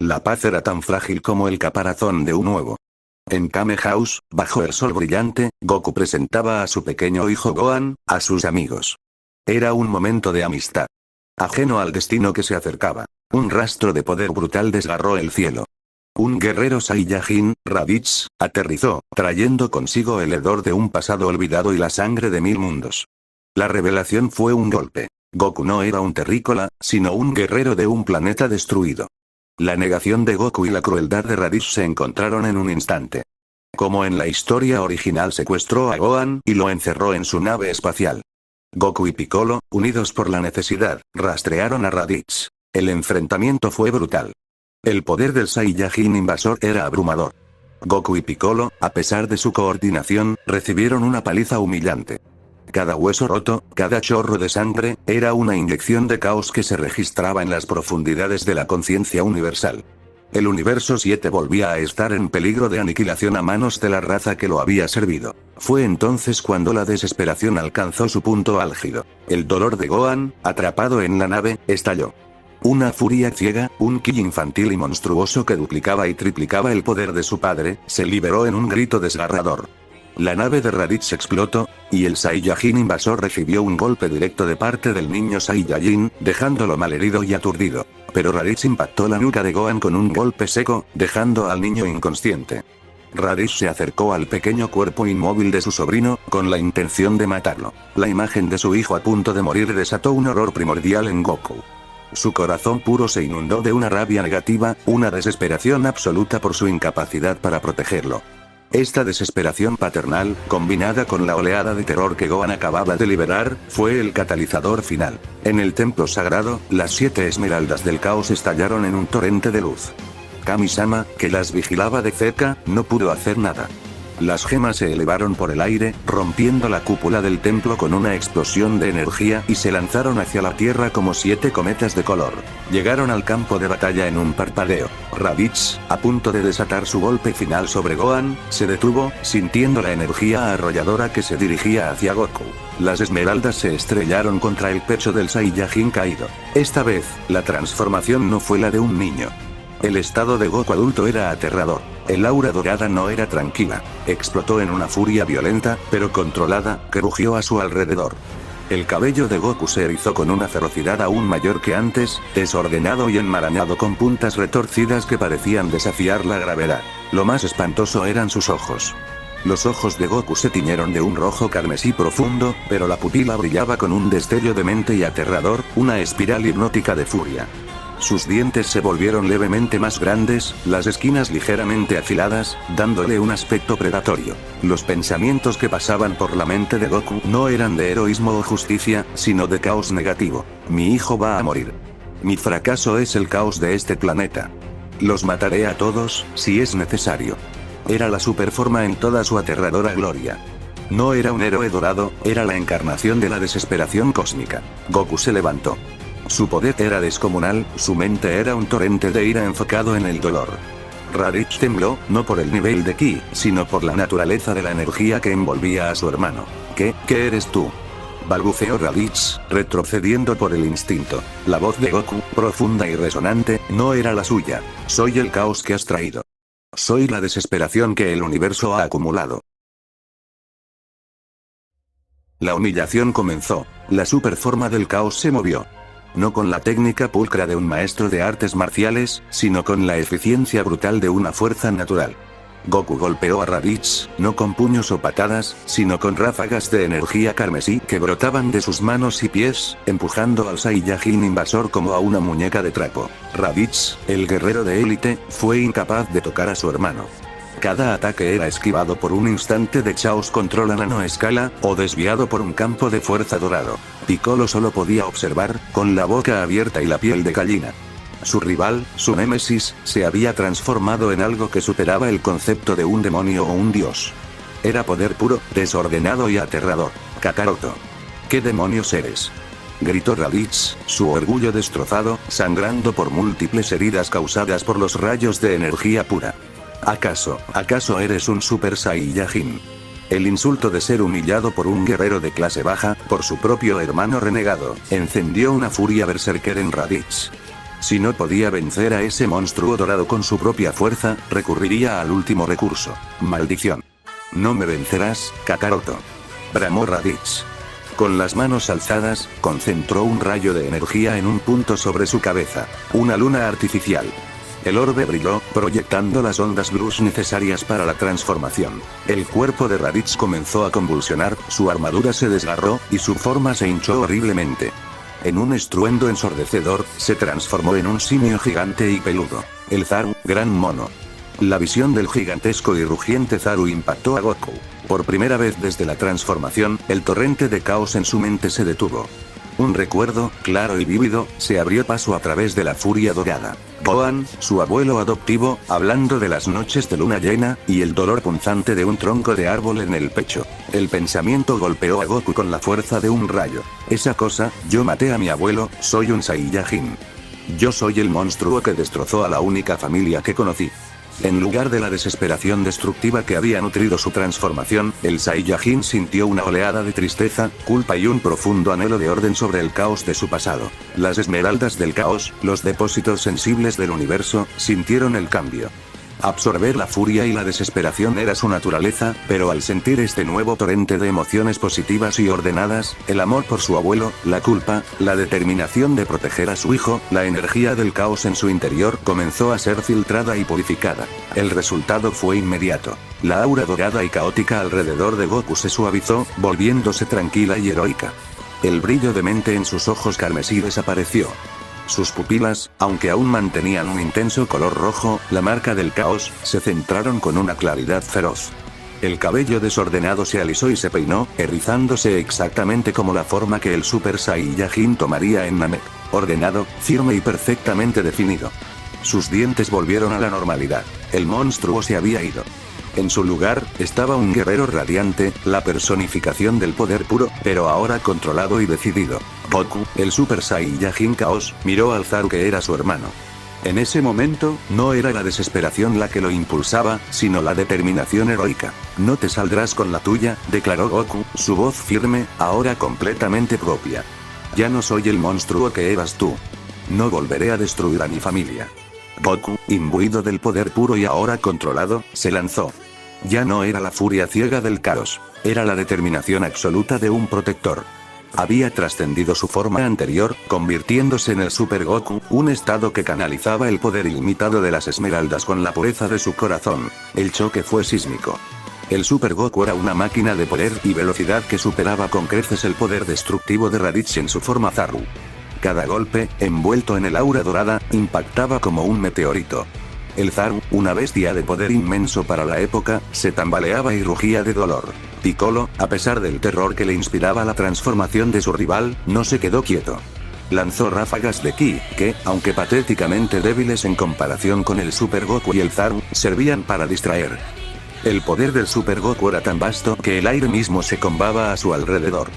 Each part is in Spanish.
La paz era tan frágil como el caparazón de un huevo. En Kame House, bajo el sol brillante, Goku presentaba a su pequeño hijo Gohan, a sus amigos. Era un momento de amistad. Ajeno al destino que se acercaba. Un rastro de poder brutal desgarró el cielo. Un guerrero Saiyajin, Raditz, aterrizó, trayendo consigo el hedor de un pasado olvidado y la sangre de 1000 mundos. La revelación fue un golpe. Goku no era un terrícola, sino un guerrero de un planeta destruido. La negación de Goku y la crueldad de Raditz se encontraron en un instante. Como en la historia original, secuestró a Gohan y lo encerró en su nave espacial. Goku y Piccolo, unidos por la necesidad, rastrearon a Raditz. El enfrentamiento fue brutal. El poder del Saiyajin invasor era abrumador. Goku y Piccolo, a pesar de su coordinación, recibieron una paliza humillante. Cada hueso roto, cada chorro de sangre, era una inyección de caos que se registraba en las profundidades de la conciencia universal. El universo 7 volvía a estar en peligro de aniquilación a manos de la raza que lo había servido. Fue entonces cuando la desesperación alcanzó su punto álgido. El dolor de Gohan, atrapado en la nave, estalló. Una furia ciega, un ki infantil y monstruoso que duplicaba y triplicaba el poder de su padre, se liberó en un grito desgarrador. La nave de Raditz explotó, y el Saiyajin invasor recibió un golpe directo de parte del niño Saiyajin, dejándolo malherido y aturdido. Pero Raditz impactó la nuca de Gohan con un golpe seco, dejando al niño inconsciente. Raditz se acercó al pequeño cuerpo inmóvil de su sobrino, con la intención de matarlo. La imagen de su hijo a punto de morir desató un horror primordial en Goku. Su corazón puro se inundó de una rabia negativa, una desesperación absoluta por su incapacidad para protegerlo. Esta desesperación paternal, combinada con la oleada de terror que Gohan acababa de liberar, fue el catalizador final. En el templo sagrado, las 7 esmeraldas del caos estallaron en un torrente de luz. Kami-sama, que las vigilaba de cerca, no pudo hacer nada. Las gemas se elevaron por el aire, rompiendo la cúpula del templo con una explosión de energía y se lanzaron hacia la tierra como 7 cometas de color. Llegaron al campo de batalla en un parpadeo. Raditz, a punto de desatar su golpe final sobre Gohan, se detuvo, sintiendo la energía arrolladora que se dirigía hacia Goku. Las esmeraldas se estrellaron contra el pecho del Saiyajin caído. Esta vez, la transformación no fue la de un niño. El estado de Goku adulto era aterrador. El aura dorada no era tranquila. Explotó en una furia violenta, pero controlada, que rugió a su alrededor. El cabello de Goku se erizó con una ferocidad aún mayor que antes, desordenado y enmarañado con puntas retorcidas que parecían desafiar la gravedad. Lo más espantoso eran sus ojos. Los ojos de Goku se tiñeron de un rojo carmesí profundo, pero la pupila brillaba con un destello demente y aterrador, una espiral hipnótica de furia. Sus dientes se volvieron levemente más grandes, las esquinas ligeramente afiladas, dándole un aspecto predatorio. Los pensamientos que pasaban por la mente de Goku no eran de heroísmo o justicia, sino de caos negativo. Mi hijo va a morir. Mi fracaso es el caos de este planeta. Los mataré a todos, si es necesario. Era la superforma en toda su aterradora gloria. No era un héroe dorado, era la encarnación de la desesperación cósmica. Goku se levantó. Su poder era descomunal, su mente era un torrente de ira enfocado en el dolor. Raditz tembló, no por el nivel de ki, sino por la naturaleza de la energía que envolvía a su hermano. ¿Qué eres tú? Balbuceó Raditz, retrocediendo por el instinto. La voz de Goku, profunda y resonante, no era la suya. Soy el caos que has traído. Soy la desesperación que el universo ha acumulado. La humillación comenzó. La superforma del caos se movió. No con la técnica pulcra de un maestro de artes marciales, sino con la eficiencia brutal de una fuerza natural. Goku golpeó a Raditz, no con puños o patadas, sino con ráfagas de energía carmesí que brotaban de sus manos y pies, empujando al Saiyajin invasor como a una muñeca de trapo. Raditz, el guerrero de élite, fue incapaz de tocar a su hermano. Cada ataque era esquivado por un instante de Chaos Control a nanoescala, o desviado por un campo de fuerza dorado. Piccolo solo podía observar, con la boca abierta y la piel de gallina. Su rival, su némesis, se había transformado en algo que superaba el concepto de un demonio o un dios. Era poder puro, desordenado y aterrador. Kakaroto. ¿Qué demonios eres? Gritó Raditz, su orgullo destrozado, sangrando por múltiples heridas causadas por los rayos de energía pura. ¿Acaso eres un Super Saiyajin? El insulto de ser humillado por un guerrero de clase baja, por su propio hermano renegado, encendió una furia berserker en Raditz. Si no podía vencer a ese monstruo dorado con su propia fuerza, recurriría al último recurso. Maldición. No me vencerás, Kakaroto. Bramó Raditz. Con las manos alzadas, concentró un rayo de energía en un punto sobre su cabeza. Una luna artificial. El orbe brilló, proyectando las ondas blues necesarias para la transformación. El cuerpo de Raditz comenzó a convulsionar, su armadura se desgarró, y su forma se hinchó horriblemente. En un estruendo ensordecedor, se transformó en un simio gigante y peludo. El Zaru, gran mono. La visión del gigantesco y rugiente Zaru impactó a Goku. Por primera vez desde la transformación, el torrente de caos en su mente se detuvo. Un recuerdo, claro y vívido, se abrió paso a través de la furia dorada. Gohan, su abuelo adoptivo, hablando de las noches de luna llena, y el dolor punzante de un tronco de árbol en el pecho. El pensamiento golpeó a Goku con la fuerza de un rayo. Esa cosa, yo maté a mi abuelo, soy un Saiyajin. Yo soy el monstruo que destrozó a la única familia que conocí. En lugar de la desesperación destructiva que había nutrido su transformación, el Saiyajin sintió una oleada de tristeza, culpa y un profundo anhelo de orden sobre el caos de su pasado. Las esmeraldas del caos, los depósitos sensibles del universo, sintieron el cambio. Absorber la furia y la desesperación era su naturaleza, pero al sentir este nuevo torrente de emociones positivas y ordenadas, el amor por su abuelo, la culpa, la determinación de proteger a su hijo, la energía del caos en su interior comenzó a ser filtrada y purificada. El resultado fue inmediato. La aura dorada y caótica alrededor de Goku se suavizó, volviéndose tranquila y heroica. El brillo demente en sus ojos carmesí desapareció. Sus pupilas, aunque aún mantenían un intenso color rojo, la marca del caos, se centraron con una claridad feroz. El cabello desordenado se alisó y se peinó, erizándose exactamente como la forma que el Super Saiyajin tomaría en Namek. Ordenado, firme y perfectamente definido. Sus dientes volvieron a la normalidad. El monstruo se había ido. En su lugar, estaba un guerrero radiante, la personificación del poder puro, pero ahora controlado y decidido. Goku, el Super Saiyajin Chaos, miró al Zaru que era su hermano. En ese momento, no era la desesperación la que lo impulsaba, sino la determinación heroica. No te saldrás con la tuya, declaró Goku, su voz firme, ahora completamente propia. Ya no soy el monstruo que eras tú. No volveré a destruir a mi familia. Goku, imbuido del poder puro y ahora controlado, se lanzó. Ya no era la furia ciega del caos, era la determinación absoluta de un protector. Había trascendido su forma anterior, convirtiéndose en el Super Goku, un estado que canalizaba el poder ilimitado de las esmeraldas con la pureza de su corazón. El choque fue sísmico. El Super Goku era una máquina de poder y velocidad que superaba con creces el poder destructivo de Raditz en su forma Zaru. Cada golpe, envuelto en el aura dorada, impactaba como un meteorito. El Zaru, una bestia de poder inmenso para la época, se tambaleaba y rugía de dolor. Piccolo, a pesar del terror que le inspiraba la transformación de su rival, no se quedó quieto. Lanzó ráfagas de ki, que, aunque patéticamente débiles en comparación con el Super Goku y el Zaru, servían para distraer. El poder del Super Goku era tan vasto que el aire mismo se combaba a su alrededor.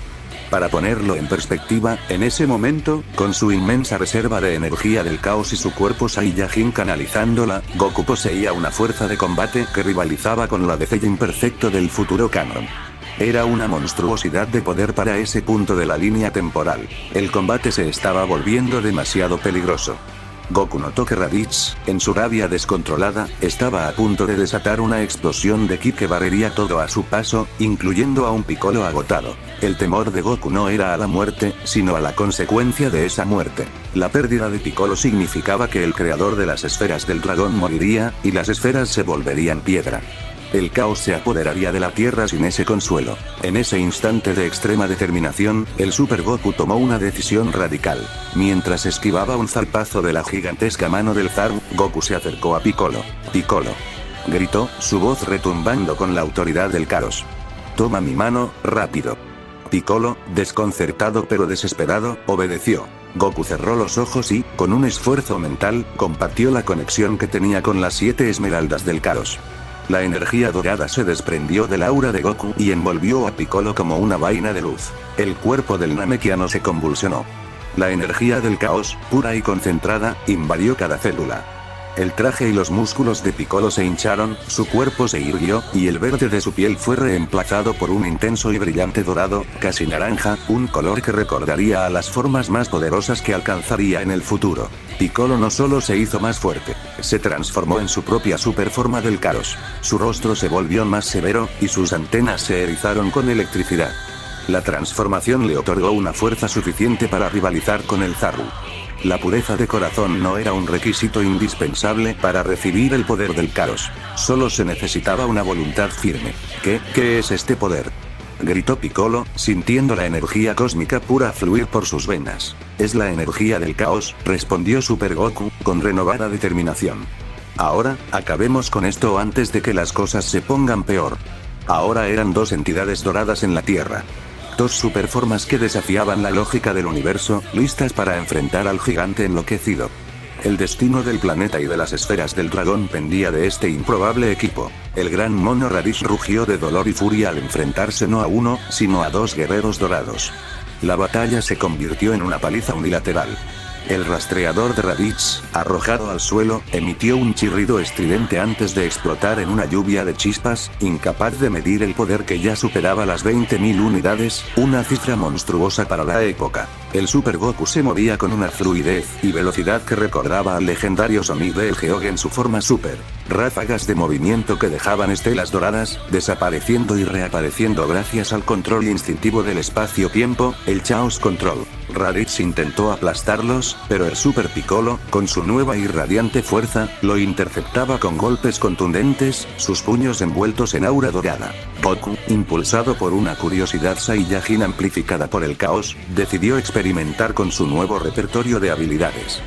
Para ponerlo en perspectiva, en ese momento, con su inmensa reserva de energía del caos y su cuerpo Saiyajin canalizándola, Goku poseía una fuerza de combate que rivalizaba con la de Cell imperfecto del futuro canon. Era una monstruosidad de poder para ese punto de la línea temporal. El combate se estaba volviendo demasiado peligroso. Goku notó que Raditz, en su rabia descontrolada, estaba a punto de desatar una explosión de ki que barrería todo a su paso, incluyendo a un Piccolo agotado. El temor de Goku no era a la muerte, sino a la consecuencia de esa muerte. La pérdida de Piccolo significaba que el creador de las esferas del dragón moriría, y las esferas se volverían piedra. El caos se apoderaría de la Tierra sin ese consuelo. En ese instante de extrema determinación, el Super Goku tomó una decisión radical. Mientras esquivaba un zarpazo de la gigantesca mano del Zaru, Goku se acercó a Piccolo. «Piccolo», gritó, su voz retumbando con la autoridad del caos. «Toma mi mano, rápido». Piccolo, desconcertado pero desesperado, obedeció. Goku cerró los ojos y, con un esfuerzo mental, compartió la conexión que tenía con las 7 esmeraldas del caos. La energía dorada se desprendió del aura de Goku y envolvió a Piccolo como una vaina de luz. El cuerpo del Namekiano se convulsionó. La energía del caos, pura y concentrada, invadió cada célula. El traje y los músculos de Piccolo se hincharon, su cuerpo se irguió, y el verde de su piel fue reemplazado por un intenso y brillante dorado, casi naranja, un color que recordaría a las formas más poderosas que alcanzaría en el futuro. Piccolo no solo se hizo más fuerte, se transformó en su propia superforma del caos. Su rostro se volvió más severo, y sus antenas se erizaron con electricidad. La transformación le otorgó una fuerza suficiente para rivalizar con el Zaru. La pureza de corazón no era un requisito indispensable para recibir el poder del caos. Solo se necesitaba una voluntad firme. ¿Qué es este poder?, gritó Piccolo, sintiendo la energía cósmica pura fluir por sus venas. Es la energía del caos, respondió Super Goku, con renovada determinación. Ahora, acabemos con esto antes de que las cosas se pongan peor. Ahora eran dos entidades doradas en la Tierra. Dos superformas que desafiaban la lógica del universo, listas para enfrentar al gigante enloquecido. El destino del planeta y de las esferas del dragón pendía de este improbable equipo. El gran mono Raditz rugió de dolor y furia al enfrentarse no a uno, sino a dos guerreros dorados. La batalla se convirtió en una paliza unilateral. El rastreador de Raditz, arrojado al suelo, emitió un chirrido estridente antes de explotar en una lluvia de chispas, incapaz de medir el poder que ya superaba las 20.000 unidades, una cifra monstruosa para la época. El Super Goku se movía con una fluidez y velocidad que recordaba al legendario Sonic del Geog en su forma Super. Ráfagas de movimiento que dejaban estelas doradas, desapareciendo y reapareciendo gracias al control instintivo del espacio-tiempo, el Chaos Control. Raditz intentó aplastarlos, pero el Super Piccolo, con su nueva y radiante fuerza, lo interceptaba con golpes contundentes, sus puños envueltos en aura dorada. Goku, impulsado por una curiosidad Saiyajin amplificada por el caos, decidió experimentar con su nuevo repertorio de habilidades.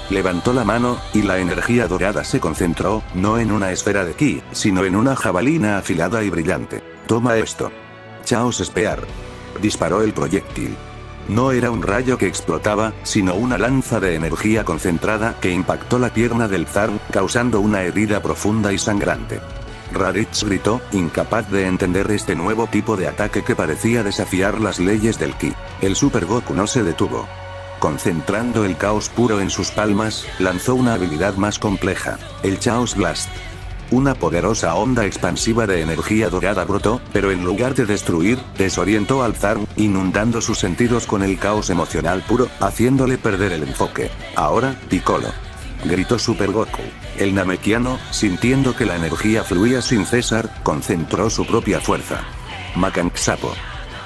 Levantó la mano, y la energía dorada se concentró, no en una esfera de ki, sino en una jabalina afilada y brillante. Toma esto. Chaos Spear. Disparó el proyectil. No era un rayo que explotaba, sino una lanza de energía concentrada que impactó la pierna del Zaru, causando una herida profunda y sangrante. Raditz gritó, incapaz de entender este nuevo tipo de ataque que parecía desafiar las leyes del ki. El Super Goku no se detuvo. Concentrando el caos puro en sus palmas, lanzó una habilidad más compleja, el Chaos Blast. Una poderosa onda expansiva de energía dorada brotó, pero en lugar de destruir, desorientó al Zaru, inundando sus sentidos con el caos emocional puro, haciéndole perder el enfoque. Ahora, Piccolo, gritó Super Goku. El Namekiano, sintiendo que la energía fluía sin cesar, concentró su propia fuerza. Makanksapo.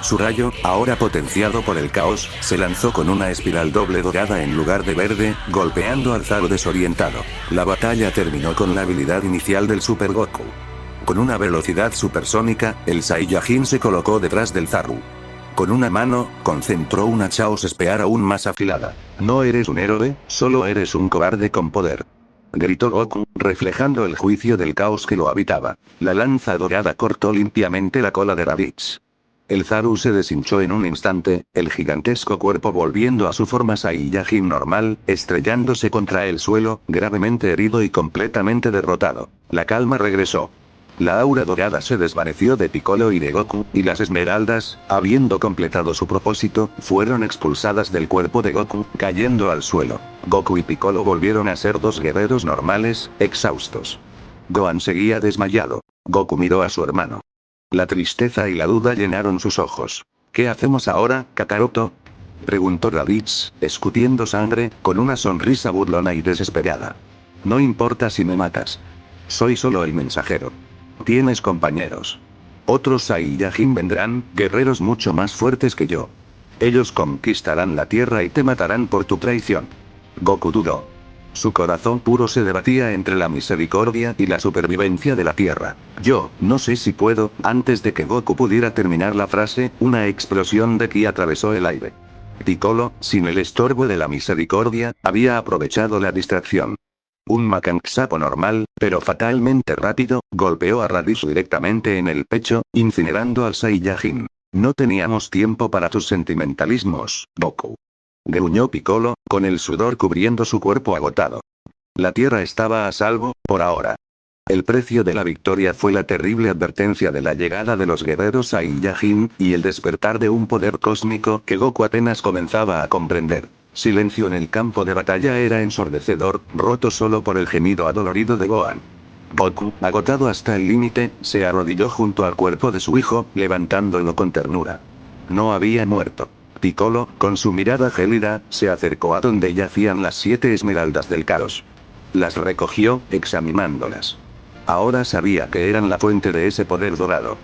Su rayo, ahora potenciado por el caos, se lanzó con una espiral doble dorada en lugar de verde, golpeando al Zaru desorientado. La batalla terminó con la habilidad inicial del Super Goku. Con una velocidad supersónica, el Saiyajin se colocó detrás del Zaru. Con una mano, concentró una Chaos Spear aún más afilada. No eres un héroe, solo eres un cobarde con poder, gritó Goku, reflejando el juicio del caos que lo habitaba. La lanza dorada cortó limpiamente la cola de Raditz. El Zaru se deshinchó en un instante, el gigantesco cuerpo volviendo a su forma Saiyajin normal, estrellándose contra el suelo, gravemente herido y completamente derrotado. La calma regresó. La aura dorada se desvaneció de Piccolo y de Goku, y las esmeraldas, habiendo completado su propósito, fueron expulsadas del cuerpo de Goku, cayendo al suelo. Goku y Piccolo volvieron a ser dos guerreros normales, exhaustos. Gohan seguía desmayado. Goku miró a su hermano. La tristeza y la duda llenaron sus ojos. ¿Qué hacemos ahora, Kakaroto?, preguntó Raditz, escupiendo sangre, con una sonrisa burlona y desesperada. No importa si me matas. Soy solo el mensajero. Tienes compañeros. Otros Saiyajin vendrán, guerreros mucho más fuertes que yo. Ellos conquistarán la tierra y te matarán por tu traición. Goku dudó. Su corazón puro se debatía entre la misericordia y la supervivencia de la tierra. Yo, no sé si puedo. Antes de que Goku pudiera terminar la frase, una explosión de ki atravesó el aire. Piccolo, sin el estorbo de la misericordia, había aprovechado la distracción. Un Makanksapo normal, pero fatalmente rápido, golpeó a Raditz directamente en el pecho, incinerando al Saiyajin. No teníamos tiempo para tus sentimentalismos, Goku, gruñó Piccolo, con el sudor cubriendo su cuerpo agotado. La tierra estaba a salvo, por ahora. El precio de la victoria fue la terrible advertencia de la llegada de los guerreros Saiyajin, y el despertar de un poder cósmico que Goku apenas comenzaba a comprender. Silencio en el campo de batalla era ensordecedor, roto solo por el gemido adolorido de Gohan. Goku, agotado hasta el límite, se arrodilló junto al cuerpo de su hijo, levantándolo con ternura. No había muerto. Piccolo, con su mirada gélida, se acercó a donde yacían las 7 esmeraldas del caos. Las recogió, examinándolas. Ahora sabía que eran la fuente de ese poder dorado.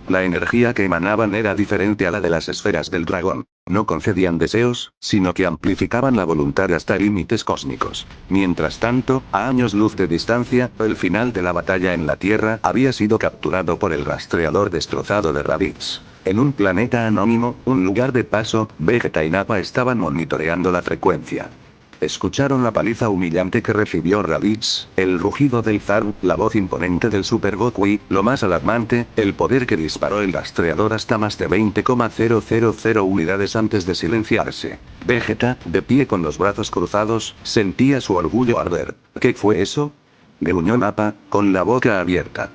La energía que emanaban era diferente a la de las esferas del dragón. No concedían deseos, sino que amplificaban la voluntad hasta límites cósmicos. Mientras tanto, a años luz de distancia, el final de la batalla en la Tierra había sido capturado por el rastreador destrozado de Raditz. En un planeta anónimo, un lugar de paso, Vegeta y Nappa estaban monitoreando la frecuencia. Escucharon la paliza humillante que recibió Raditz, el rugido del Zaru, la voz imponente del Super Goku y, lo más alarmante, el poder que disparó el rastreador hasta más de 20,000 unidades antes de silenciarse. Vegeta, de pie con los brazos cruzados, sentía su orgullo arder. ¿Qué fue eso?, gruñó Nappa, con la boca abierta.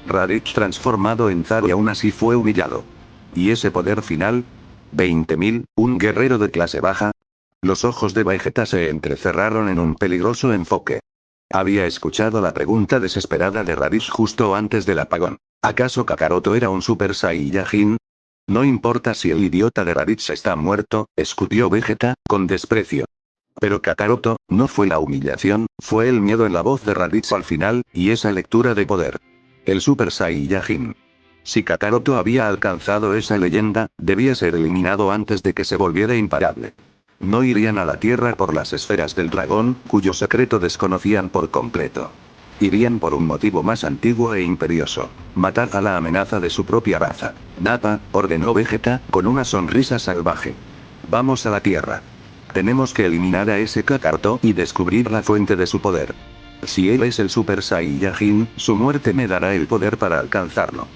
Raditz transformado en Zaru y aún así fue humillado. ¿Y ese poder final? 20.000, un guerrero de clase baja. Los ojos de Vegeta se entrecerraron en un peligroso enfoque. Había escuchado la pregunta desesperada de Raditz justo antes del apagón. ¿Acaso Kakaroto era un Super Saiyajin? No importa si el idiota de Raditz está muerto, escupió Vegeta, con desprecio. Pero Kakaroto, no fue la humillación, fue el miedo en la voz de Raditz al final, y esa lectura de poder. El Super Saiyajin. Si Kakaroto había alcanzado esa leyenda, debía ser eliminado antes de que se volviera imparable. No irían a la Tierra por las esferas del dragón, cuyo secreto desconocían por completo. Irían por un motivo más antiguo e imperioso: matar a la amenaza de su propia raza. Nappa, ordenó Vegeta, con una sonrisa salvaje. Vamos a la Tierra. Tenemos que eliminar a ese Kakaroto y descubrir la fuente de su poder. Si él es el Super Saiyajin, su muerte me dará el poder para alcanzarlo.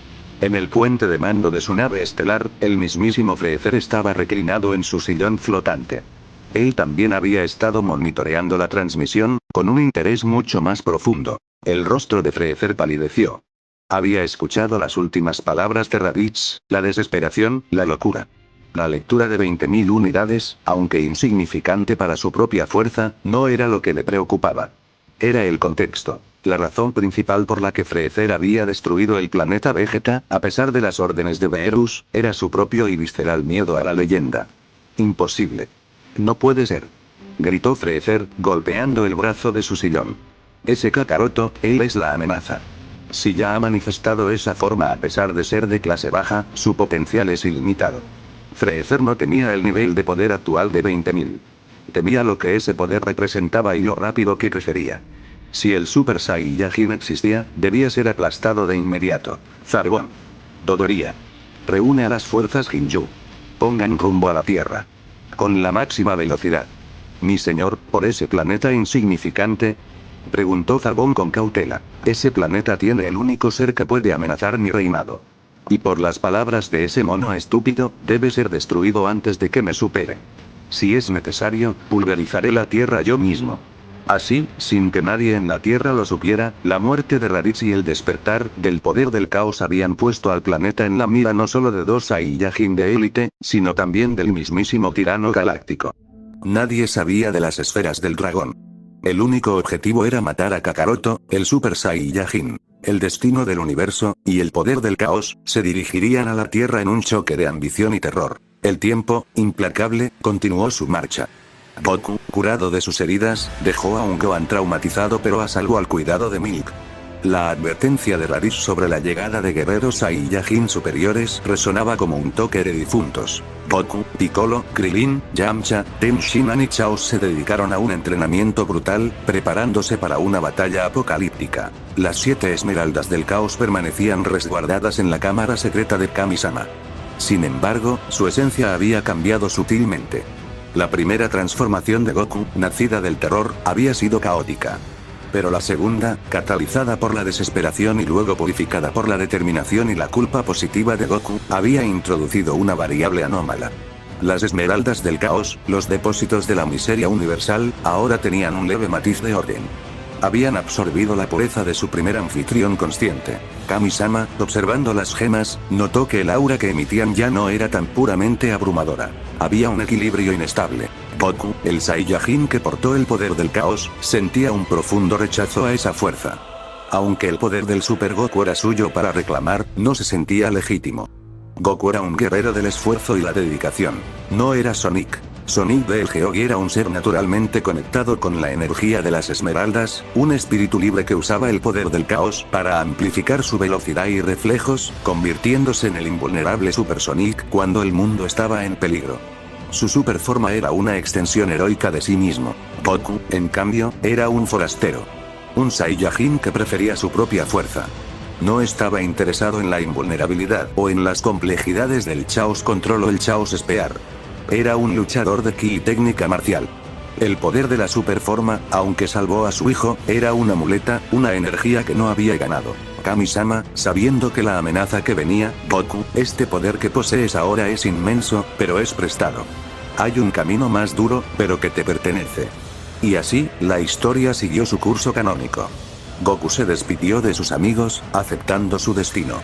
En el puente de mando de su nave estelar, el mismísimo Freezer estaba reclinado en su sillón flotante. Él también había estado monitoreando la transmisión, con un interés mucho más profundo. El rostro de Freezer palideció. Había escuchado las últimas palabras de Raditz, la desesperación, la locura. La lectura de 20.000 unidades, aunque insignificante para su propia fuerza, no era lo que le preocupaba. Era el contexto. La razón principal por la que Freezer había destruido el planeta Vegeta, a pesar de las órdenes de Beerus, era su propio y visceral miedo a la leyenda. Imposible. No puede ser. Gritó Freezer, golpeando el brazo de su sillón. Ese Kakaroto, él es la amenaza. Si ya ha manifestado esa forma a pesar de ser de clase baja, su potencial es ilimitado. Freezer no temía el nivel de poder actual de 20.000. Temía lo que ese poder representaba y lo rápido que crecería. Si el Super Saiyajin existía, debía ser aplastado de inmediato. Zargon. Dodoria. Reúne a las fuerzas Ginyu. Pongan rumbo a la Tierra. Con la máxima velocidad. Mi señor, ¿por ese planeta insignificante?, preguntó Zargon con cautela. Ese planeta tiene el único ser que puede amenazar mi reinado. Y por las palabras de ese mono estúpido, debe ser destruido antes de que me supere. Si es necesario, pulverizaré la Tierra yo mismo. Así, sin que nadie en la Tierra lo supiera, la muerte de Raditz y el despertar del poder del caos habían puesto al planeta en la mira no solo de 2 Saiyajin de élite, sino también del mismísimo tirano galáctico. Nadie sabía de las esferas del dragón. El único objetivo era matar a Kakaroto, el Super Saiyajin. El destino del universo, y el poder del caos, se dirigirían a la Tierra en un choque de ambición y terror. El tiempo, implacable, continuó su marcha. Goku, curado de sus heridas, dejó a un Gohan traumatizado pero a salvo al cuidado de Milk. La advertencia de Raditz sobre la llegada de guerreros Saiyajin superiores resonaba como un toque de difuntos. Goku, Piccolo, Krillin, Yamcha, Tenshinhan y Chaos se dedicaron a un entrenamiento brutal, preparándose para una batalla apocalíptica. Las 7 esmeraldas del caos permanecían resguardadas en la cámara secreta de Kami-sama. Sin embargo, su esencia había cambiado sutilmente. La primera transformación de Goku, nacida del terror, había sido caótica. Pero la segunda, catalizada por la desesperación y luego purificada por la determinación y la culpa positiva de Goku, había introducido una variable anómala. Las esmeraldas del caos, los depósitos de la miseria universal, ahora tenían un leve matiz de orden. Habían absorbido la pureza de su primer anfitrión consciente. Kami-sama, observando las gemas, notó que el aura que emitían ya no era tan puramente abrumadora. Había un equilibrio inestable. Goku, el Saiyajin que portó el poder del caos, sentía un profundo rechazo a esa fuerza. Aunque el poder del Super Goku era suyo para reclamar, no se sentía legítimo. Goku era un guerrero del esfuerzo y la dedicación. No era Sonic. Sonic del Geogi era un ser naturalmente conectado con la energía de las esmeraldas, un espíritu libre que usaba el poder del caos para amplificar su velocidad y reflejos, convirtiéndose en el invulnerable Super Sonic cuando el mundo estaba en peligro. Su super forma era una extensión heroica de sí mismo. Goku, en cambio, era un forastero. Un Saiyajin que prefería su propia fuerza. No estaba interesado en la invulnerabilidad o en las complejidades del Chaos Control o el Chaos Spear. Era un luchador de ki y técnica marcial. El poder de la superforma, aunque salvó a su hijo, era una muleta, una energía que no había ganado. Kami-sama, sabiendo que la amenaza que venía, Goku, este poder que posees ahora es inmenso, pero es prestado. Hay un camino más duro, pero que te pertenece. Y así, la historia siguió su curso canónico. Goku se despidió de sus amigos, aceptando su destino.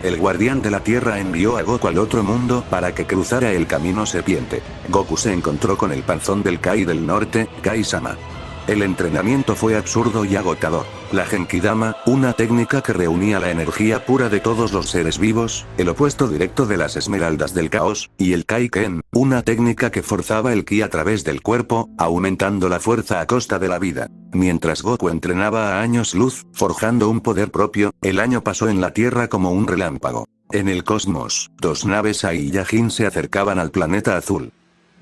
El guardián de la tierra envió a Goku al otro mundo para que cruzara el camino serpiente. Goku se encontró con el panzón del Kai del norte, Kai-sama. El entrenamiento fue absurdo y agotador. La Genkidama, una técnica que reunía la energía pura de todos los seres vivos, el opuesto directo de las esmeraldas del caos, y el Kai-Ken, una técnica que forzaba el ki a través del cuerpo, aumentando la fuerza a costa de la vida. Mientras Goku entrenaba a años luz, forjando un poder propio, el año pasó en la Tierra como un relámpago. En el cosmos, dos naves Saiyajin se acercaban al planeta azul.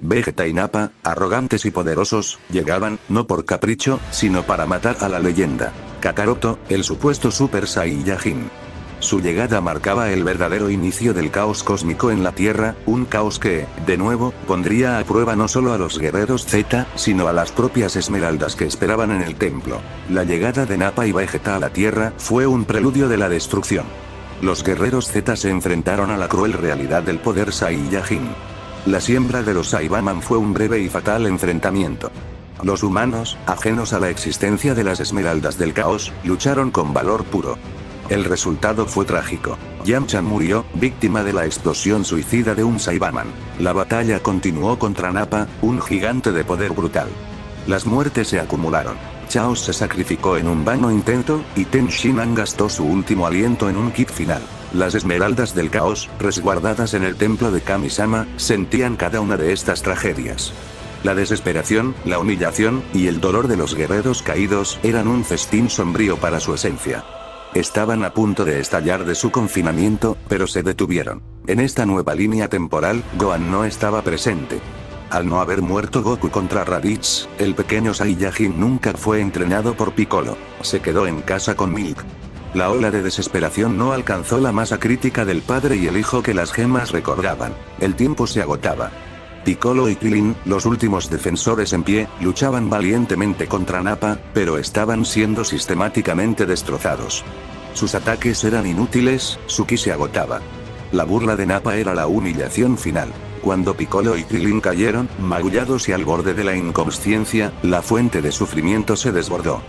Vegeta y Nappa, arrogantes y poderosos, llegaban, no por capricho, sino para matar a la leyenda. Kakaroto, el supuesto Super Saiyajin. Su llegada marcaba el verdadero inicio del caos cósmico en la Tierra, un caos que, de nuevo, pondría a prueba no solo a los guerreros Z, sino a las propias esmeraldas que esperaban en el templo. La llegada de Nappa y Vegeta a la Tierra fue un preludio de la destrucción. Los guerreros Z se enfrentaron a la cruel realidad del poder Saiyajin. La siembra de los Saibaman fue un breve y fatal enfrentamiento. Los humanos, ajenos a la existencia de las esmeraldas del caos, lucharon con valor puro. El resultado fue trágico. Yamcha murió, víctima de la explosión suicida de un Saibaman. La batalla continuó contra Nappa, un gigante de poder brutal. Las muertes se acumularon. Chaos se sacrificó en un vano intento, y Ten Shinhan gastó su último aliento en un kick final. Las esmeraldas del caos, resguardadas en el templo de Kami-sama, sentían cada una de estas tragedias. La desesperación, la humillación, y el dolor de los guerreros caídos eran un festín sombrío para su esencia. Estaban a punto de estallar de su confinamiento, pero se detuvieron. En esta nueva línea temporal, Gohan no estaba presente. Al no haber muerto Goku contra Raditz, el pequeño Saiyajin nunca fue entrenado por Piccolo. Se quedó en casa con Milk. La ola de desesperación no alcanzó la masa crítica del padre y el hijo que las gemas recordaban. El tiempo se agotaba. Piccolo y Krillin, los últimos defensores en pie, luchaban valientemente contra Nappa, pero estaban siendo sistemáticamente destrozados. Sus ataques eran inútiles, su ki se agotaba. La burla de Nappa era la humillación final. Cuando Piccolo y Krillin cayeron, magullados y al borde de la inconsciencia, la fuente de sufrimiento se desbordó.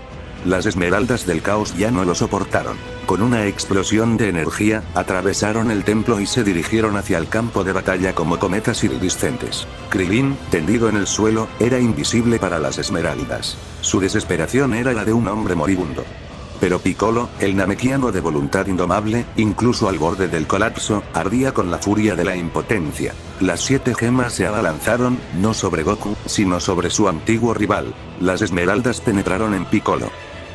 Las esmeraldas del caos ya no lo soportaron. Con una explosión de energía, atravesaron el templo y se dirigieron hacia el campo de batalla como cometas iridiscentes. Krillin, tendido en el suelo, era invisible para las esmeraldas. Su desesperación era la de un hombre moribundo. Pero Piccolo, el namekiano de voluntad indomable, incluso al borde del colapso, ardía con la furia de la impotencia. Las 7 gemas se abalanzaron, no sobre Goku, sino sobre su antiguo rival. Las esmeraldas penetraron en Piccolo.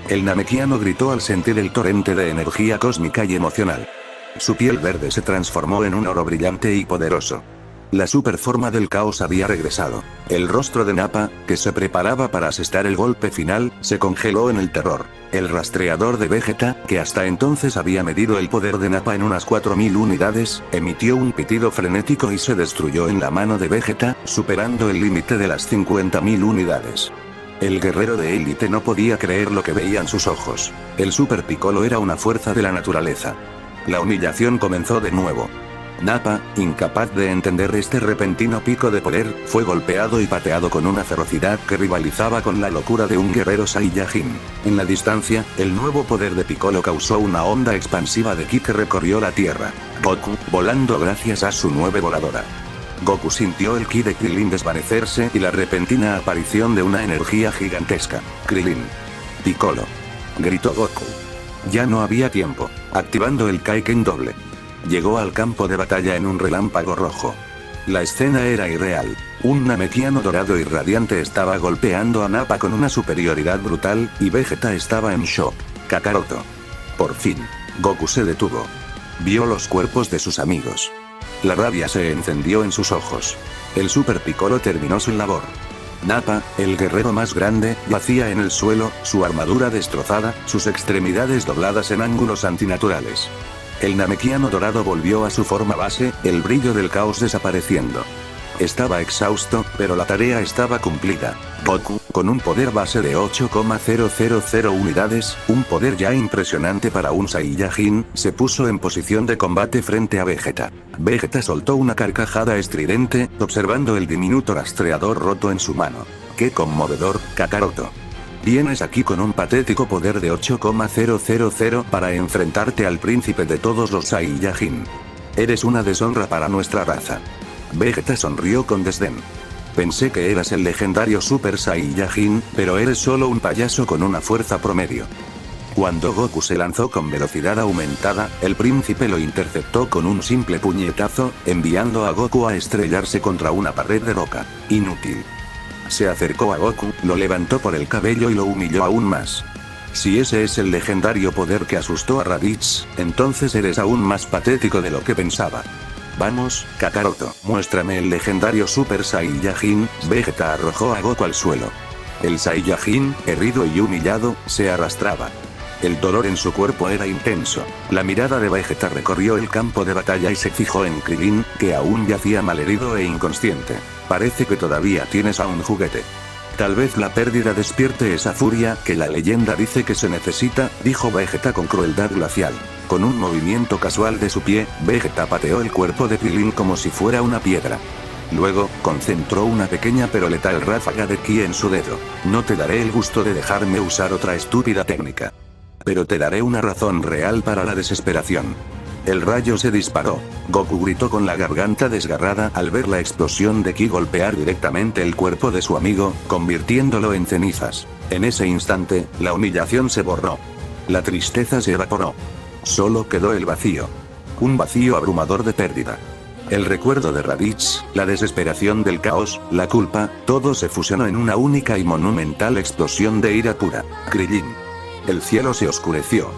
El namekiano gritó al sentir el torrente de energía cósmica y emocional. Su piel verde se transformó en un oro brillante y poderoso. La superforma del caos había regresado. El rostro de Nappa, que se preparaba para asestar el golpe final, se congeló en el terror. El rastreador de Vegeta, que hasta entonces había medido el poder de Nappa en unas 4000 unidades, emitió un pitido frenético y se destruyó en la mano de Vegeta, superando el límite de las 50.000 unidades. El guerrero de élite no podía creer lo que veían sus ojos. El Super Piccolo era una fuerza de la naturaleza. La humillación comenzó de nuevo. Nappa, incapaz de entender este repentino pico de poder, fue golpeado y pateado con una ferocidad que rivalizaba con la locura de un guerrero Saiyajin. En la distancia, el nuevo poder de Piccolo causó una onda expansiva de ki que recorrió la tierra. Goku, volando gracias a su nueve voladora. Goku sintió el ki de Krillin desvanecerse y la repentina aparición de una energía gigantesca. Krillin. Piccolo. Gritó Goku. Ya no había tiempo. Activando el Kaiken doble. Llegó al campo de batalla en un relámpago rojo. La escena era irreal. Un Namekiano dorado y radiante estaba golpeando a Nappa con una superioridad brutal, y Vegeta estaba en shock. Kakaroto. Por fin. Goku se detuvo. Vio los cuerpos de sus amigos. La rabia se encendió en sus ojos. El Super Piccolo terminó su labor. Nappa, el guerrero más grande, yacía en el suelo, su armadura destrozada, sus extremidades dobladas en ángulos antinaturales. El Namekiano dorado volvió a su forma base, el brillo del caos desapareciendo. Estaba exhausto, pero la tarea estaba cumplida. Goku, con un poder base de 8,000 unidades, un poder ya impresionante para un Saiyajin, se puso en posición de combate frente a Vegeta. Vegeta soltó una carcajada estridente, observando el diminuto rastreador roto en su mano. ¡Qué conmovedor, Kakaroto! Vienes aquí con un patético poder de 8,000 para enfrentarte al príncipe de todos los Saiyajin. Eres una deshonra para nuestra raza. Vegeta sonrió con desdén. Pensé que eras el legendario Super Saiyajin, pero eres solo un payaso con una fuerza promedio. Cuando Goku se lanzó con velocidad aumentada, el príncipe lo interceptó con un simple puñetazo, enviando a Goku a estrellarse contra una pared de roca. Inútil. Se acercó a Goku, lo levantó por el cabello y lo humilló aún más. Si ese es el legendario poder que asustó a Raditz, entonces eres aún más patético de lo que pensaba. Vamos, Kakaroto, muéstrame el legendario Super Saiyajin. Vegeta arrojó a Goku al suelo. El Saiyajin, herido y humillado, se arrastraba. El dolor en su cuerpo era intenso. La mirada de Vegeta recorrió el campo de batalla y se fijó en Krillin, que aún yacía malherido e inconsciente. Parece que todavía tienes a un juguete. Tal vez la pérdida despierte esa furia que la leyenda dice que se necesita, dijo Vegeta con crueldad glacial. Con un movimiento casual de su pie, Vegeta pateó el cuerpo de Krillin como si fuera una piedra. Luego, concentró una pequeña pero letal ráfaga de ki en su dedo. No te daré el gusto de dejarme usar otra estúpida técnica. Pero te daré una razón real para la desesperación. El rayo se disparó. Goku gritó con la garganta desgarrada al ver la explosión de ki golpear directamente el cuerpo de su amigo, convirtiéndolo en cenizas. En ese instante, la humillación se borró. La tristeza se evaporó. Solo quedó el vacío. Un vacío abrumador de pérdida. El recuerdo de Raditz, la desesperación del caos, la culpa, todo se fusionó en una única y monumental explosión de ira pura. Krillin. El cielo se oscureció.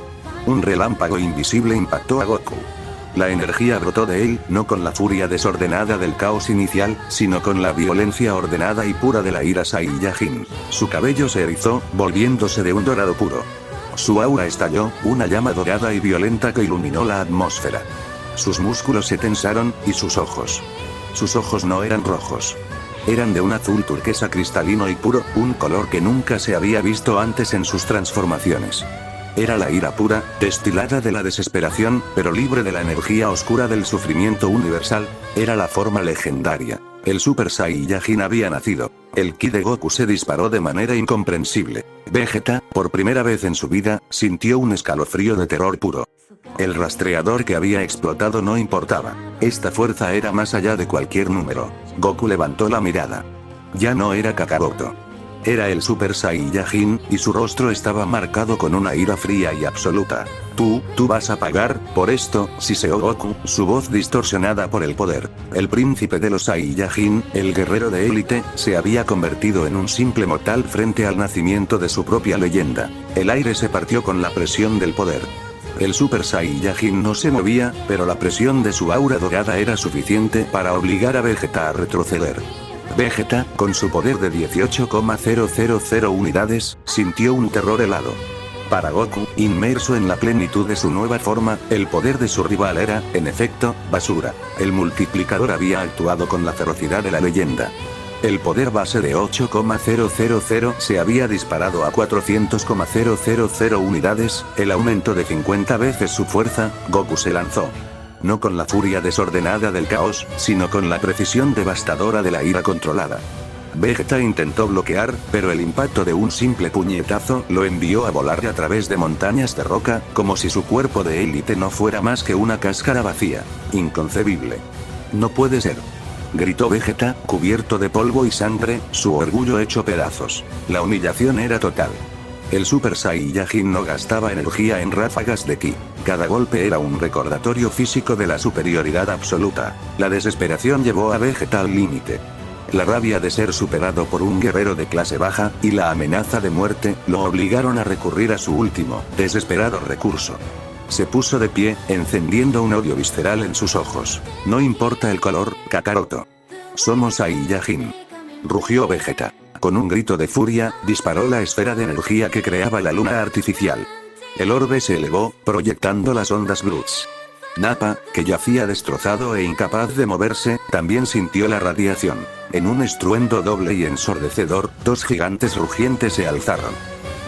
Un relámpago invisible impactó a Goku. La energía brotó de él, no con la furia desordenada del caos inicial, sino con la violencia ordenada y pura de la ira Saiyajin. Su cabello se erizó, volviéndose de un dorado puro. Su aura estalló, una llama dorada y violenta que iluminó la atmósfera. Sus músculos se tensaron, y sus ojos. Sus ojos no eran rojos. Eran de un azul turquesa cristalino y puro, un color que nunca se había visto antes en sus transformaciones. Era la ira pura, destilada de la desesperación, pero libre de la energía oscura del sufrimiento universal. Era la forma legendaria. El Super Saiyajin había nacido. El ki de Goku se disparó de manera incomprensible. Vegeta, por primera vez en su vida, sintió un escalofrío de terror puro. El rastreador que había explotado no importaba. Esta fuerza era más allá de cualquier número. Goku levantó la mirada. Ya no era Kakaroto. Era el Super Saiyajin, y su rostro estaba marcado con una ira fría y absoluta. Tú vas a pagar por esto, siseó Goku, su voz distorsionada por el poder. El príncipe de los Saiyajin, el guerrero de élite, se había convertido en un simple mortal frente al nacimiento de su propia leyenda. El aire se partió con la presión del poder. El Super Saiyajin no se movía, pero la presión de su aura dorada era suficiente para obligar a Vegeta a retroceder. Vegeta, con su poder de 18,000 unidades, sintió un terror helado. Para Goku, inmerso en la plenitud de su nueva forma, el poder de su rival era, en efecto, basura. El multiplicador había actuado con la ferocidad de la leyenda. El poder base de 8,000 se había disparado a 400,000 unidades, el aumento de 50 veces su fuerza. Goku se lanzó. No con la furia desordenada del caos, sino con la precisión devastadora de la ira controlada. Vegeta intentó bloquear, pero el impacto de un simple puñetazo lo envió a volar a través de montañas de roca, como si su cuerpo de élite no fuera más que una cáscara vacía. Inconcebible. No puede ser. Gritó Vegeta, cubierto de polvo y sangre, su orgullo hecho pedazos. La humillación era total. El Super Saiyajin no gastaba energía en ráfagas de ki. Cada golpe era un recordatorio físico de la superioridad absoluta. La desesperación llevó a Vegeta al límite. La rabia de ser superado por un guerrero de clase baja, y la amenaza de muerte, lo obligaron a recurrir a su último, desesperado recurso. Se puso de pie, encendiendo un odio visceral en sus ojos. No importa el color, Kakaroto. Somos Saiyajin. Rugió Vegeta. Con un grito de furia, disparó la esfera de energía que creaba la luna artificial. El orbe se elevó, proyectando las ondas Brutes. Nappa, que yacía destrozado e incapaz de moverse, también sintió la radiación. En un estruendo doble y ensordecedor, dos gigantes rugientes se alzaron.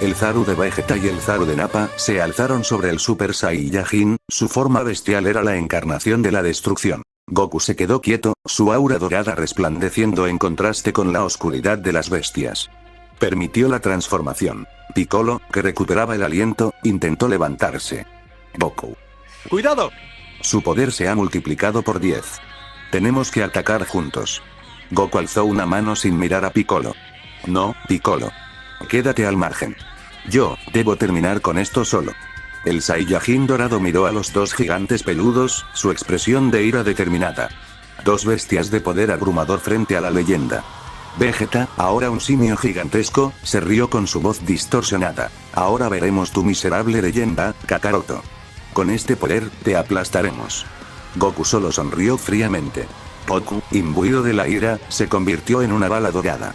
El Zaru de Vegeta y el Zaru de Nappa se alzaron sobre el Super Saiyajin, su forma bestial era la encarnación de la destrucción. Goku se quedó quieto, su aura dorada resplandeciendo en contraste con la oscuridad de las bestias. Permitió la transformación. Piccolo, que recuperaba el aliento, intentó levantarse. Goku. ¡Cuidado! Su poder se ha multiplicado por 10. Tenemos que atacar juntos. Goku alzó una mano sin mirar a Piccolo. No, Piccolo. Quédate al margen. Yo, debo terminar con esto solo. El Saiyajin dorado miró a los dos gigantes peludos, su expresión de ira determinada. Dos bestias de poder abrumador frente a la leyenda. Vegeta, ahora un simio gigantesco, se rió con su voz distorsionada. Ahora veremos tu miserable leyenda, Kakaroto. Con este poder, te aplastaremos. Goku solo sonrió fríamente. Goku, imbuido de la ira, se convirtió en una bala dorada.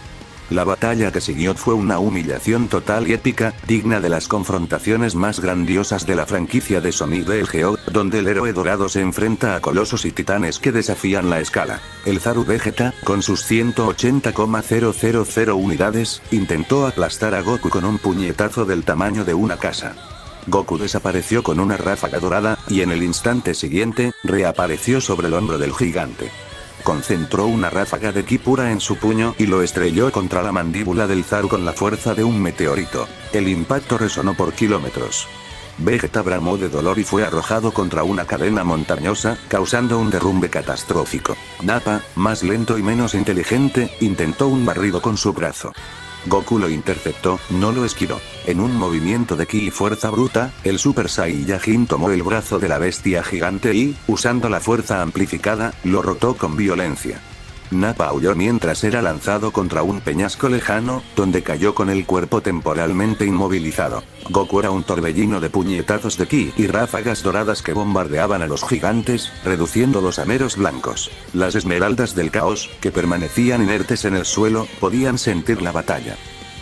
La batalla que siguió fue una humillación total y épica, digna de las confrontaciones más grandiosas de la franquicia de Sonic the Hedgehog, donde el héroe dorado se enfrenta a colosos y titanes que desafían la escala. El Zaru Vegeta, con sus 180,000 unidades, intentó aplastar a Goku con un puñetazo del tamaño de una casa. Goku desapareció con una ráfaga dorada, y en el instante siguiente, reapareció sobre el hombro del gigante. Concentró una ráfaga de ki pura en su puño y lo estrelló contra la mandíbula del Zaru con la fuerza de un meteorito. El impacto resonó por kilómetros. Vegeta bramó de dolor y fue arrojado contra una cadena montañosa, causando un derrumbe catastrófico. Nappa, más lento y menos inteligente, intentó un barrido con su brazo. Goku lo interceptó, no lo esquivó. En un movimiento de ki y fuerza bruta, el Super Saiyajin tomó el brazo de la bestia gigante y, usando la fuerza amplificada, lo rotó con violencia. Nappa aulló mientras era lanzado contra un peñasco lejano, donde cayó con el cuerpo temporalmente inmovilizado. Goku era un torbellino de puñetazos de ki y ráfagas doradas que bombardeaban a los gigantes, reduciéndolos a meros blancos. Las esmeraldas del caos, que permanecían inertes en el suelo, podían sentir la batalla.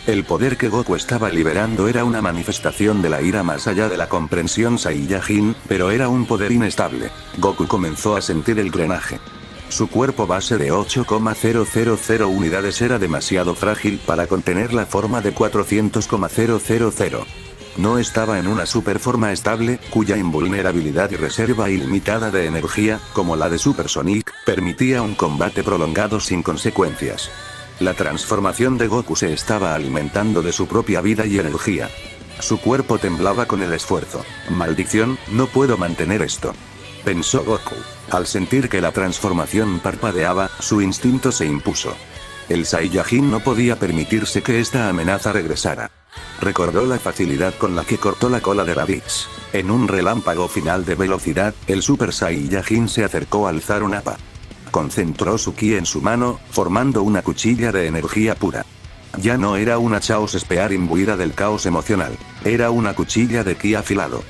El poder que Goku estaba liberando era una manifestación de la ira más allá de la comprensión Saiyajin, pero era un poder inestable. Goku comenzó a sentir el drenaje. Su cuerpo base de 8,000 unidades era demasiado frágil para contener la forma de 400,000. No estaba en una superforma estable, cuya invulnerabilidad y reserva ilimitada de energía, como la de Super Sonic, permitía un combate prolongado sin consecuencias. La transformación de Goku se estaba alimentando de su propia vida y energía. Su cuerpo temblaba con el esfuerzo. Maldición, no puedo mantener esto. Pensó Goku. Al sentir que la transformación parpadeaba, su instinto se impuso. El Saiyajin no podía permitirse que esta amenaza regresara. Recordó la facilidad con la que cortó la cola de Raditz. En un relámpago final de velocidad, el Super Saiyajin se acercó al Zaru Nappa. Concentró su ki en su mano, formando una cuchilla de energía pura. Ya no era una Chaos Spear imbuida del caos emocional. Era una cuchilla de ki afilado.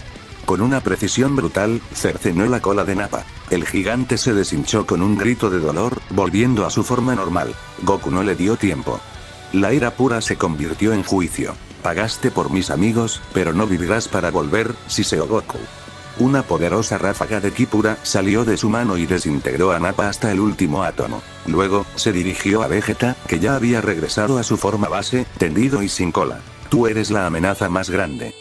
Con una precisión brutal, cercenó la cola de Nappa. El gigante se deshinchó con un grito de dolor, volviendo a su forma normal. Goku no le dio tiempo. La ira pura se convirtió en juicio. Pagaste por mis amigos, pero no vivirás para volver, siseó Goku. Una poderosa ráfaga de ki pura salió de su mano y desintegró a Nappa hasta el último átomo. Luego, se dirigió a Vegeta, que ya había regresado a su forma base, tendido y sin cola. Tú eres la amenaza más grande.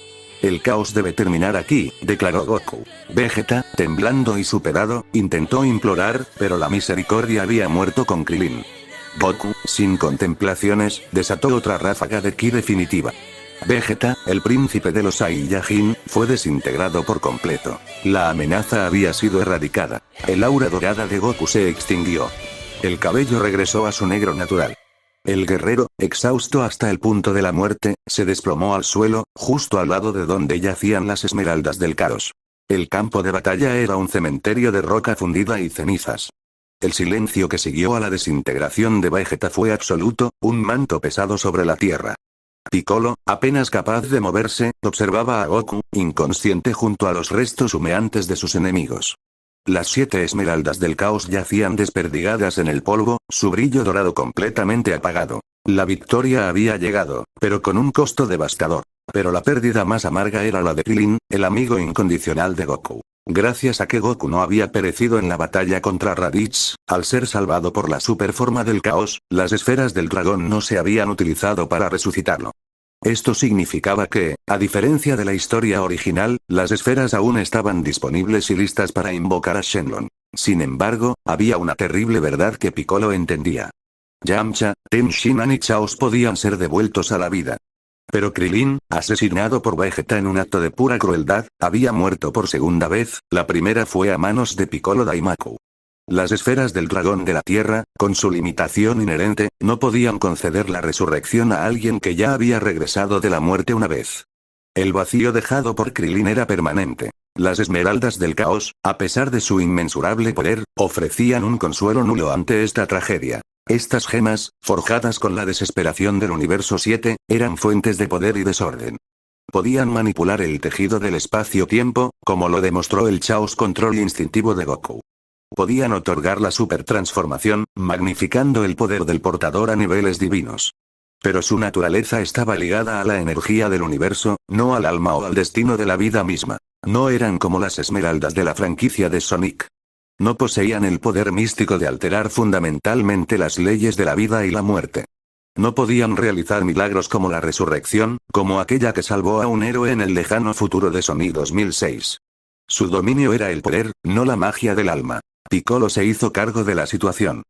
El caos debe terminar aquí, declaró Goku. Vegeta, temblando y superado, intentó implorar, pero la misericordia había muerto con Krillin. Goku, sin contemplaciones, desató otra ráfaga de ki definitiva. Vegeta, el príncipe de los Saiyajin, fue desintegrado por completo. La amenaza había sido erradicada. El aura dorada de Goku se extinguió. El cabello regresó a su negro natural. El guerrero, exhausto hasta el punto de la muerte, se desplomó al suelo, justo al lado de donde yacían las esmeraldas del caos. El campo de batalla era un cementerio de roca fundida y cenizas. El silencio que siguió a la desintegración de Vegeta fue absoluto, un manto pesado sobre la tierra. Piccolo, apenas capaz de moverse, observaba a Goku, inconsciente junto a los restos humeantes de sus enemigos. Las 7 esmeraldas del caos yacían desperdigadas en el polvo, su brillo dorado completamente apagado. La victoria había llegado, pero con un costo devastador. Pero la pérdida más amarga era la de Krillin, el amigo incondicional de Goku. Gracias a que Goku no había perecido en la batalla contra Raditz, al ser salvado por la superforma del caos, las esferas del dragón no se habían utilizado para resucitarlo. Esto significaba que, a diferencia de la historia original, las esferas aún estaban disponibles y listas para invocar a Shenlong. Sin embargo, había una terrible verdad que Piccolo entendía. Yamcha, Tenshinhan y Chaos podían ser devueltos a la vida. Pero Krillin, asesinado por Vegeta en un acto de pura crueldad, había muerto por segunda vez, la primera fue a manos de Piccolo Daimaku. Las esferas del dragón de la tierra, con su limitación inherente, no podían conceder la resurrección a alguien que ya había regresado de la muerte una vez. El vacío dejado por Krillin era permanente. Las esmeraldas del caos, a pesar de su inmensurable poder, ofrecían un consuelo nulo ante esta tragedia. Estas gemas, forjadas con la desesperación del universo 7, eran fuentes de poder y desorden. Podían manipular el tejido del espacio-tiempo, como lo demostró el Chaos Control instintivo de Goku. Podían otorgar la supertransformación, magnificando el poder del portador a niveles divinos. Pero su naturaleza estaba ligada a la energía del universo, no al alma o al destino de la vida misma. No eran como las esmeraldas de la franquicia de Sonic. No poseían el poder místico de alterar fundamentalmente las leyes de la vida y la muerte. No podían realizar milagros como la resurrección, como aquella que salvó a un héroe en el lejano futuro de Sonic 2006. Su dominio era el poder, no la magia del alma. Piccolo se hizo cargo de la situación.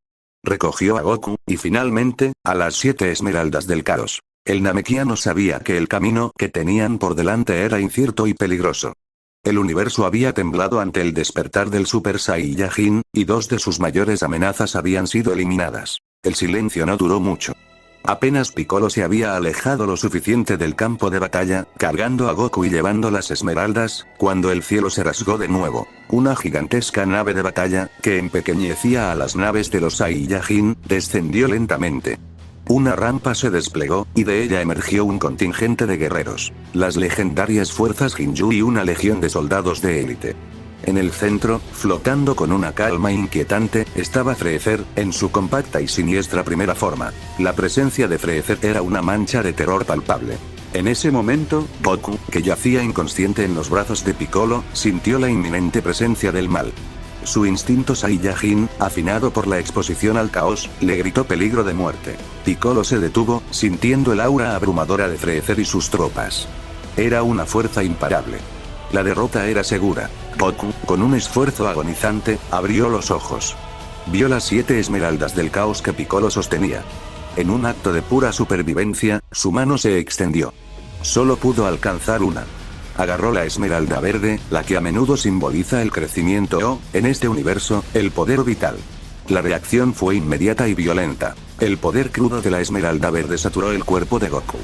Recogió a Goku, y finalmente, a las 7 esmeraldas del caos. El Namekiano sabía que el camino que tenían por delante era incierto y peligroso. El universo había temblado ante el despertar del Super Saiyajin, y 2 de sus mayores amenazas habían sido eliminadas. El silencio no duró mucho. Apenas Piccolo se había alejado lo suficiente del campo de batalla, cargando a Goku y llevando las esmeraldas, cuando el cielo se rasgó de nuevo. Una gigantesca nave de batalla, que empequeñecía a las naves de los Saiyajin, descendió lentamente. Una rampa se desplegó, y de ella emergió un contingente de guerreros, las legendarias fuerzas Ginyu y una legión de soldados de élite. En el centro, flotando con una calma inquietante, estaba Freezer, en su compacta y siniestra primera forma. La presencia de Freezer era una mancha de terror palpable. En ese momento, Goku, que yacía inconsciente en los brazos de Piccolo, sintió la inminente presencia del mal. Su instinto Saiyajin, afinado por la exposición al caos, le gritó peligro de muerte. Piccolo se detuvo, sintiendo el aura abrumadora de Freezer y sus tropas. Era una fuerza imparable. La derrota era segura. Goku, con un esfuerzo agonizante, abrió los ojos. Vio las 7 esmeraldas del caos que Piccolo sostenía. En un acto de pura supervivencia, su mano se extendió. Solo pudo alcanzar una. Agarró la esmeralda verde, la que a menudo simboliza el crecimiento o, en este universo, el poder vital. La reacción fue inmediata y violenta. El poder crudo de la esmeralda verde saturó el cuerpo de Goku.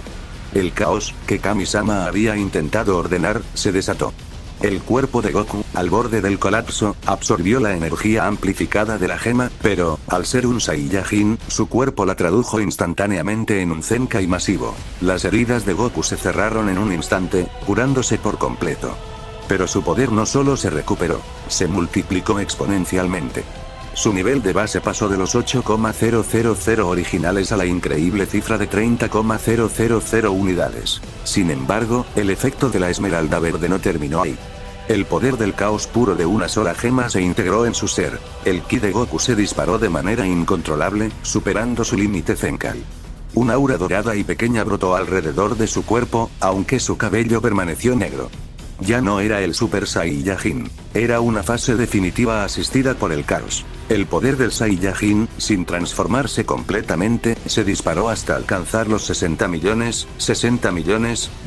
El caos, que Kami-sama había intentado ordenar, se desató. El cuerpo de Goku, al borde del colapso, absorbió la energía amplificada de la gema, pero, al ser un Saiyajin, su cuerpo la tradujo instantáneamente en un Zenkai masivo. Las heridas de Goku se cerraron en un instante, curándose por completo. Pero su poder no solo se recuperó, se multiplicó exponencialmente. Su nivel de base pasó de los 8,000 originales a la increíble cifra de 30,000 unidades. Sin embargo, el efecto de la esmeralda verde no terminó ahí. El poder del caos puro de una sola gema se integró en su ser. El ki de Goku se disparó de manera incontrolable, superando su límite Zenkai. Una aura dorada y pequeña brotó alrededor de su cuerpo, aunque su cabello permaneció negro. Ya no era el Super Saiyajin. Era una fase definitiva asistida por el caos. El poder del Saiyajin, sin transformarse completamente, se disparó hasta alcanzar los 60 millones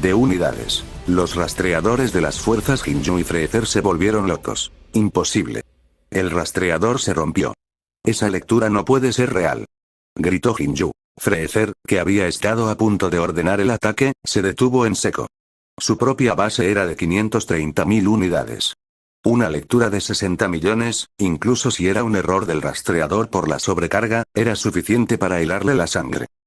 de unidades. Los rastreadores de las fuerzas Ginyu y Freezer se volvieron locos. Imposible. El rastreador se rompió. Esa lectura no puede ser real, gritó Ginyu. Freezer, que había estado a punto de ordenar el ataque, se detuvo en seco. Su propia base era de 530.000 unidades. Una lectura de 60 millones, incluso si era un error del rastreador por la sobrecarga, era suficiente para helarle la sangre.